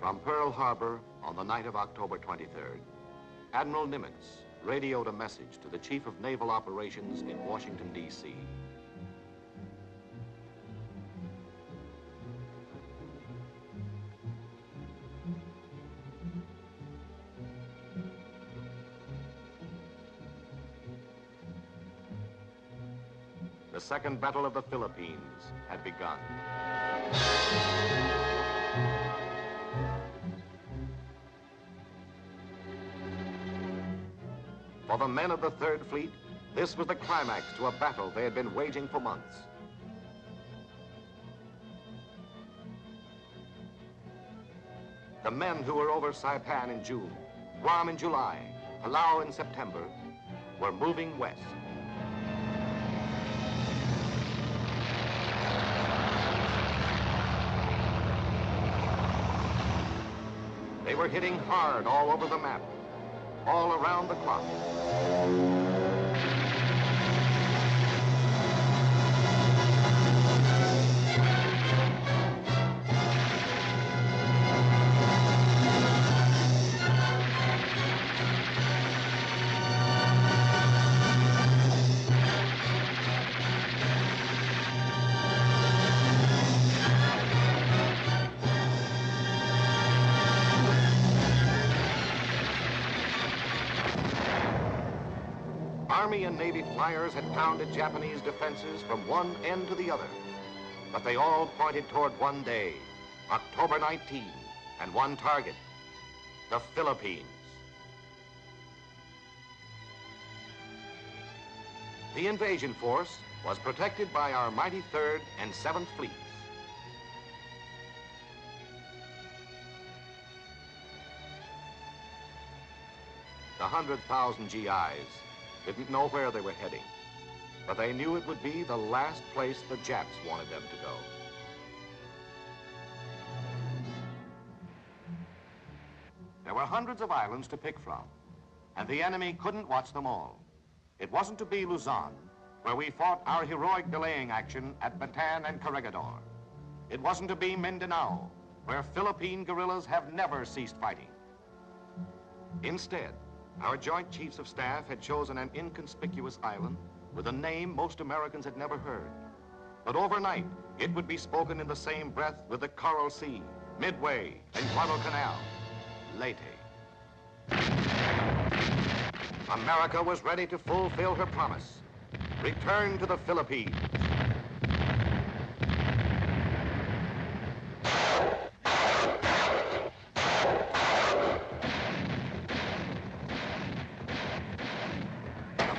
From Pearl Harbor on the night of October 23rd, Admiral Nimitz radioed a message to the Chief of Naval Operations in Washington, D.C. The Second Battle of the Philippines had begun. For the men of the Third Fleet, this was the climax to a battle they had been waging for months. The men who were over Saipan in June, Guam in July, Palau in September, were moving west. They were hitting hard all over the map, all around the clock. Army and Navy flyers had pounded Japanese defenses from one end to the other, but they all pointed toward one day, October 19, and one target, the Philippines. The invasion force was protected by our mighty 3rd and 7th Fleets. The 100,000 GIs didn't know where they were heading, but they knew it would be the last place the Japs wanted them to go. There were hundreds of islands to pick from, and the enemy couldn't watch them all. It wasn't to be Luzon, where we fought our heroic delaying action at Bataan and Corregidor. It wasn't to be Mindanao, where Philippine guerrillas have never ceased fighting. Instead, our Joint Chiefs of Staff had chosen an inconspicuous island with a name most Americans had never heard. But overnight, it would be spoken in the same breath with the Coral Sea, Midway, and Guadalcanal, Leyte. America was ready to fulfill her promise, return to the Philippines.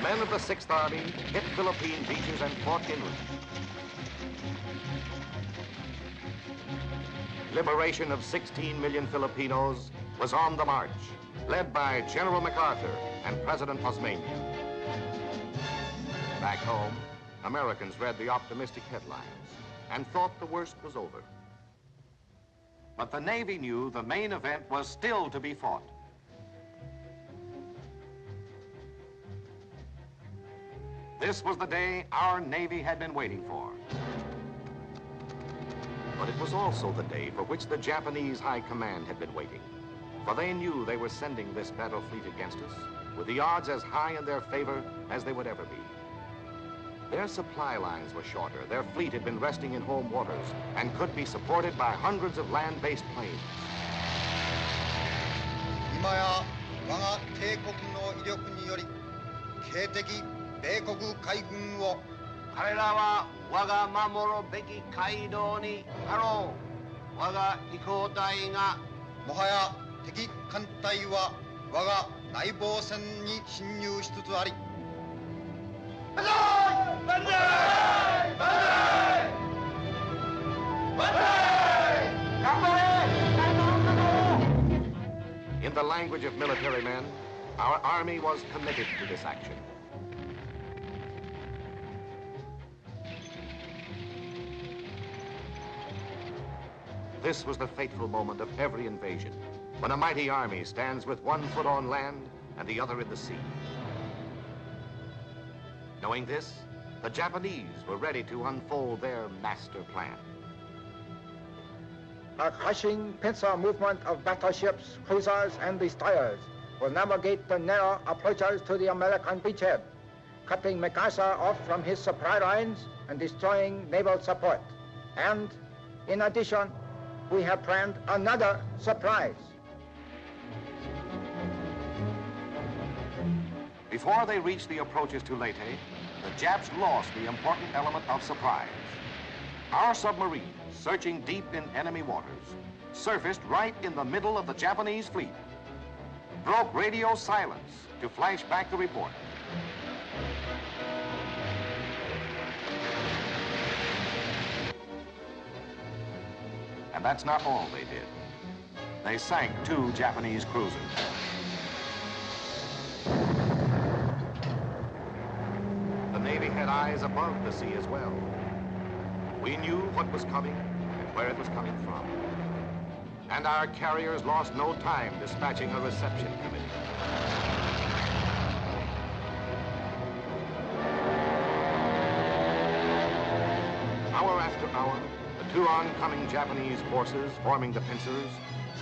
Men of the 6th Army hit Philippine beaches and fought inland. Liberation of 16 million Filipinos was on the march, led by General MacArthur and President Osmeña. Back home, Americans read the optimistic headlines and thought the worst was over. But the Navy knew the main event was still to be fought. This was the day our Navy had been waiting for. But it was also the day for which the Japanese High Command had been waiting. For they knew they were sending this battle fleet against us with the odds as high in their favor as they would ever be. Their supply lines were shorter, their fleet had been resting in home waters, and could be supported by hundreds of land-based planes. 今や我が帝国の威力により警的米国海軍を彼らは我が守るべき街道にあろう我が飛行隊がもはや敵艦隊は我が内防線に侵入しつつあり万歳万歳万歳万歳頑張れ In the language of military men, our army was committed to this action. This was the fateful moment of every invasion, when a mighty army stands with one foot on land and the other in the sea. Knowing this, the Japanese were ready to unfold their master plan. a crushing pincer movement of battleships, cruisers, and destroyers will navigate the narrow approaches to the American beachhead, cutting MacArthur off from his supply lines and destroying naval support. And in addition, we have planned another surprise. Before they reached the approaches to Leyte, the Japs lost the important element of surprise. Our submarines, searching deep in enemy waters, surfaced right in the middle of the Japanese fleet, broke radio silence to flash back the report. And that's not all they did. They sank 2 Japanese cruisers. The Navy had eyes above the sea as well. We knew what was coming and where it was coming from. And our carriers lost no time dispatching a reception committee. Hour after hour, the 2 oncoming Japanese forces forming the pincers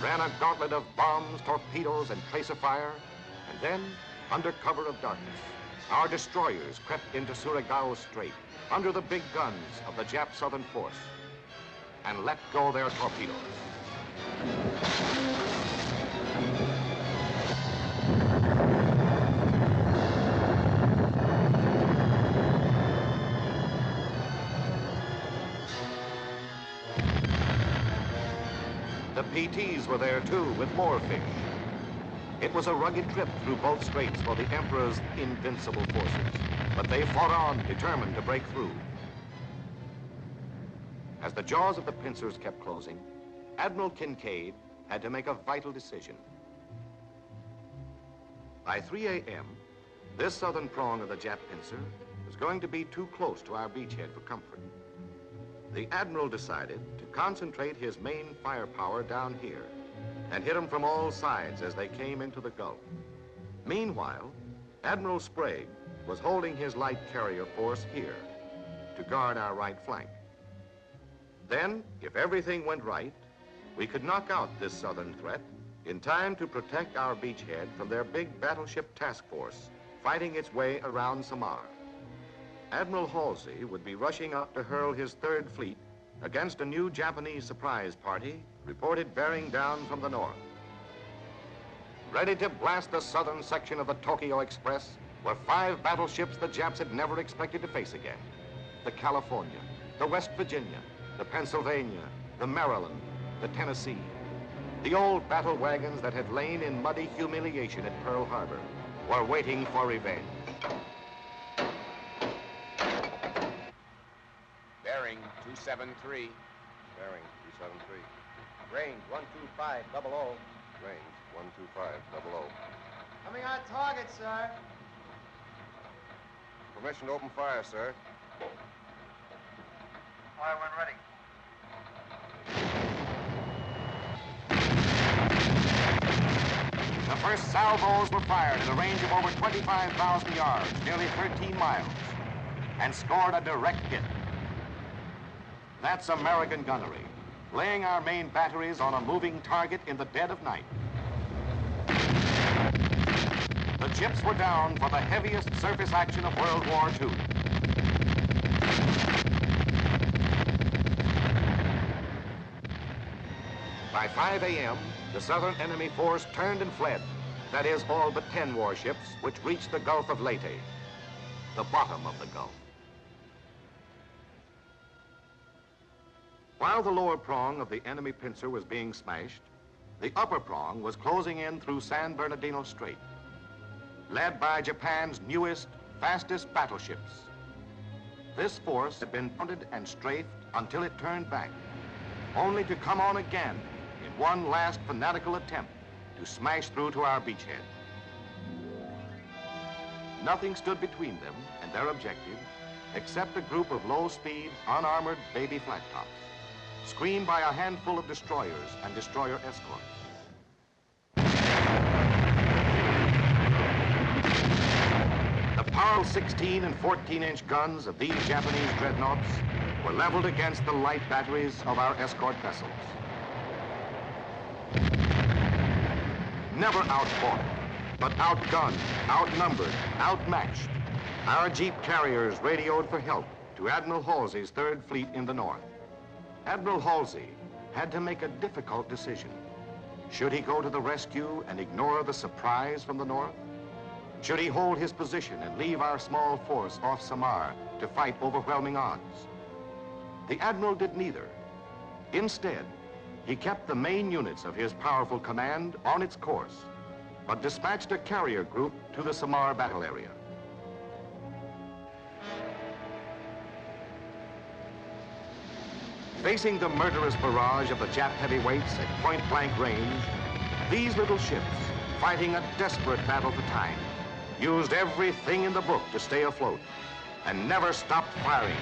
ran a gauntlet of bombs, torpedoes, and tracer fire, and then, under cover of darkness, our destroyers crept into Surigao Strait under the big guns of the Jap Southern Force and let go their torpedoes. The PTs were there too, with more fish. It was a rugged trip through both straits for the Emperor's invincible forces, but they fought on, determined to break through. As the jaws of the pincers kept closing, Admiral Kincaid had to make a vital decision. By 3 a.m., this southern prong of the Jap pincer was going to be too close to our beachhead for comfort. The Admiral decided to concentrate his main firepower down here and hit them from all sides as they came into the Gulf. Meanwhile, Admiral Sprague was holding his light carrier force here to guard our right flank. Then, if everything went right, we could knock out this southern threat in time to protect our beachhead from their big battleship task force fighting its way around Samar. Admiral Halsey would be rushing out to hurl his 3rd Fleet against a new Japanese surprise party reported bearing down from the north. Ready to blast the southern section of the Tokyo Express were 5 battleships the Japs had never expected to face again. The California, the West Virginia, the Pennsylvania, the Maryland, the Tennessee. The old battle wagons that had lain in muddy humiliation at Pearl Harbor were waiting for revenge. Bearing 273. Bearing 273. Range 12500. Range 12500. Coming on target, sir. Permission to open fire, sir. Fire when ready. The first salvos were fired at a range of over 25,000 yards, nearly 13 miles, and scored a direct hit. That's American gunnery, laying our main batteries on a moving target in the dead of night. The chips were down for the heaviest surface action of World War II. By 5 a.m., the southern enemy force turned and fled. That is, all but 10 warships, which reached the Gulf of Leyte, the bottom of the Gulf. While the lower prong of the enemy pincer was being smashed, the upper prong was closing in through San Bernardino Strait, led by Japan's newest, fastest battleships. This force had been pounded and strafed until it turned back, only to come on again in one last fanatical attempt to smash through to our beachhead. Nothing stood between them and their objective except a group of low-speed, unarmored baby flat tops, screened by a handful of destroyers and destroyer escorts. The powerful 16 and 14-inch guns of these Japanese dreadnoughts were leveled against the light batteries of our escort vessels. never outfought, but outgunned, outnumbered, outmatched, our Jeep carriers radioed for help to Admiral Halsey's Third Fleet in the north. Admiral Halsey had to make a difficult decision. Should he go to the rescue and ignore the surprise from the north? Should he hold his position and leave our small force off Samar to fight overwhelming odds? The Admiral did neither. Instead, he kept the main units of his powerful command on its course, but dispatched a carrier group to the Samar battle area. Facing the murderous barrage of the Jap heavyweights at point-blank range, these little ships, fighting a desperate battle for time, used everything in the book to stay afloat and never stopped firing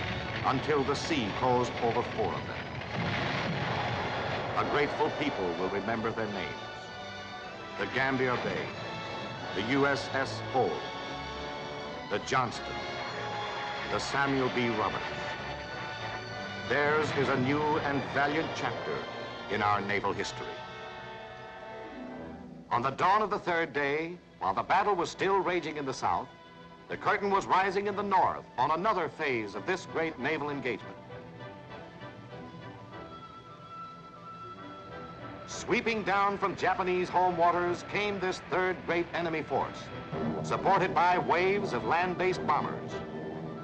until the sea closed over 4 of them. A grateful people will remember their names. The Gambier Bay, the USS Hull, the Johnston, the Samuel B. Roberts. Theirs is a new and valiant chapter in our naval history. On the dawn of the 3rd day, while the battle was still raging in the south, the curtain was rising in the north on another phase of this great naval engagement. Sweeping down from Japanese home waters came this third great enemy force, supported by waves of land-based bombers,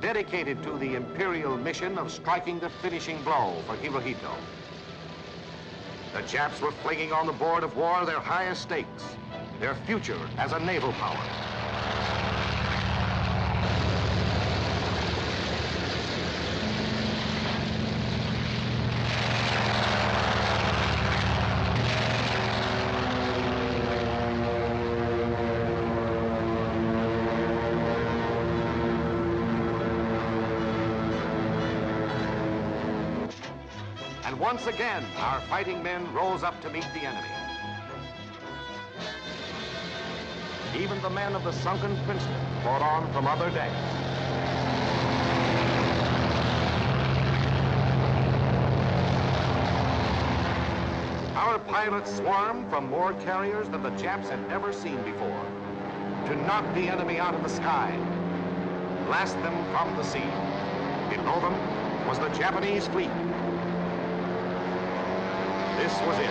dedicated to the imperial mission of striking the finishing blow for Hirohito. The Japs were flinging on the board of war their highest stakes, their future as a naval power. And once again, our fighting men rose up to meet the enemy. Even the men of the sunken Princeton fought on from other decks. Our pilots swarmed from more carriers than the Japs had ever seen before to knock the enemy out of the sky, blast them from the sea. Below them was the Japanese fleet. This was it.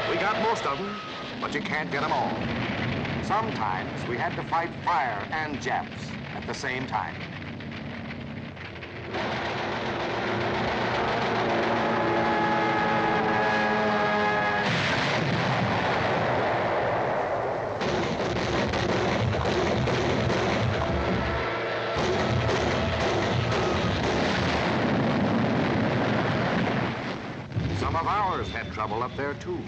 We got most of them, but you can't get them all. Sometimes we had to fight fire and Japs at the same time. Some of ours had trouble up there, too.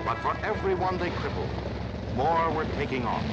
But for every one they crippled, more were taking off.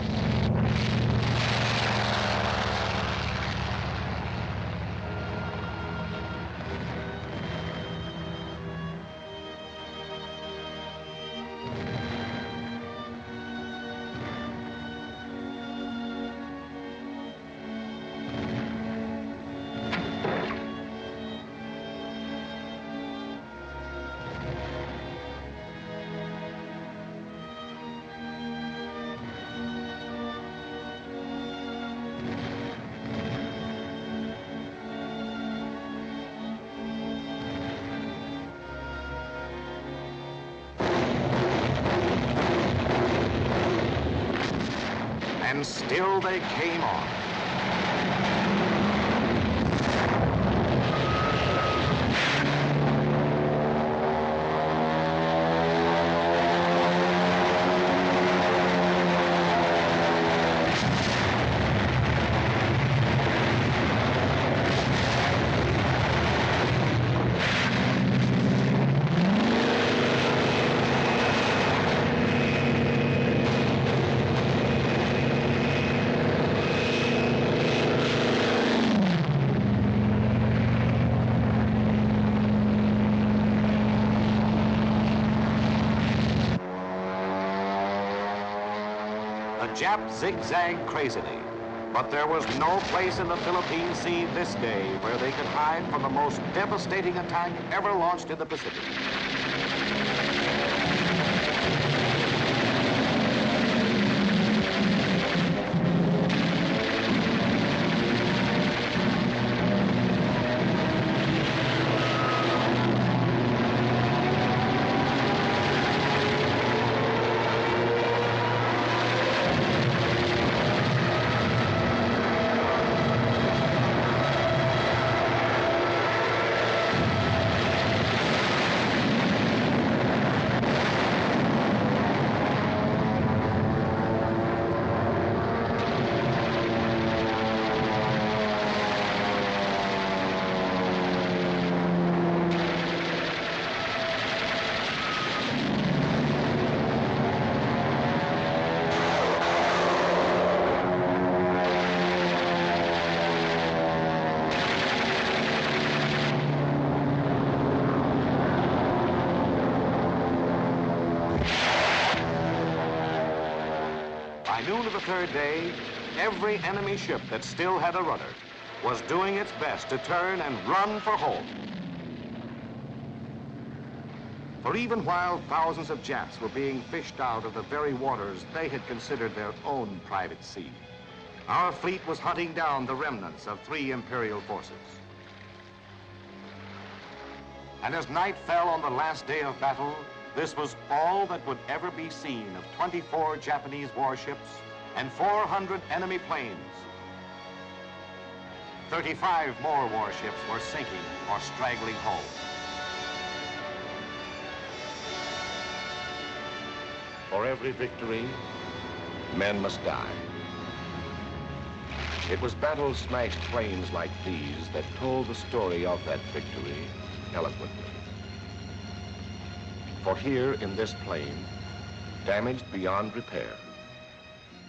And still they came on. The Japs zigzagged crazily, but there was no place in the Philippine Sea this day where they could hide from the most devastating attack ever launched in the Pacific. By noon of the third day, every enemy ship that still had a rudder was doing its best to turn and run for home. For even while thousands of Japs were being fished out of the very waters they had considered their own private sea, our fleet was hunting down the remnants of 3 Imperial forces. And as night fell on the last day of battle, this was all that would ever be seen of 24 Japanese warships and 400 enemy planes. 35 more warships were sinking or straggling home. For every victory, men must die. It was battle-smashed planes like these that told the story of that victory eloquently. For here in this plane, damaged beyond repair,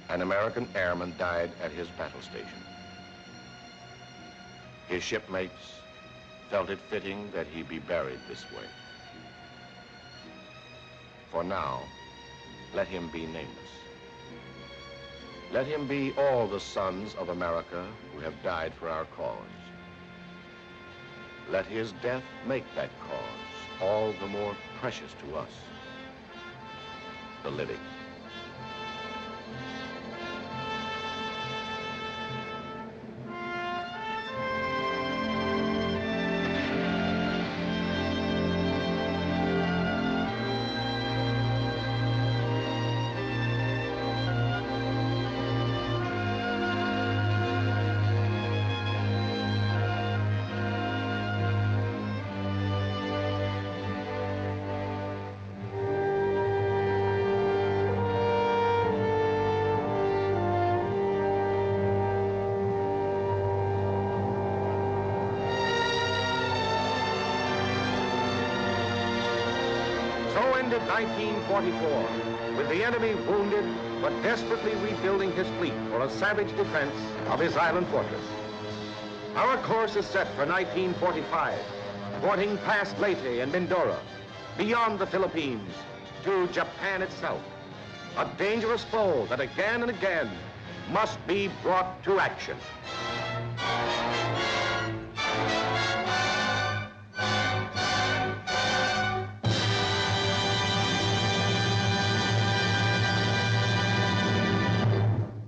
an American airman died at his battle station. His shipmates felt it fitting that he be buried this way. For now, let him be nameless. Let him be all the sons of America who have died for our cause. Let his death make that cause all the more precious to us, the living. So ended 1944, with the enemy wounded but desperately rebuilding his fleet for a savage defense of his island fortress. Our course is set for 1945, porting past Leyte and Mindoro, beyond the Philippines, to Japan itself, a dangerous foe that again and again must be brought to action.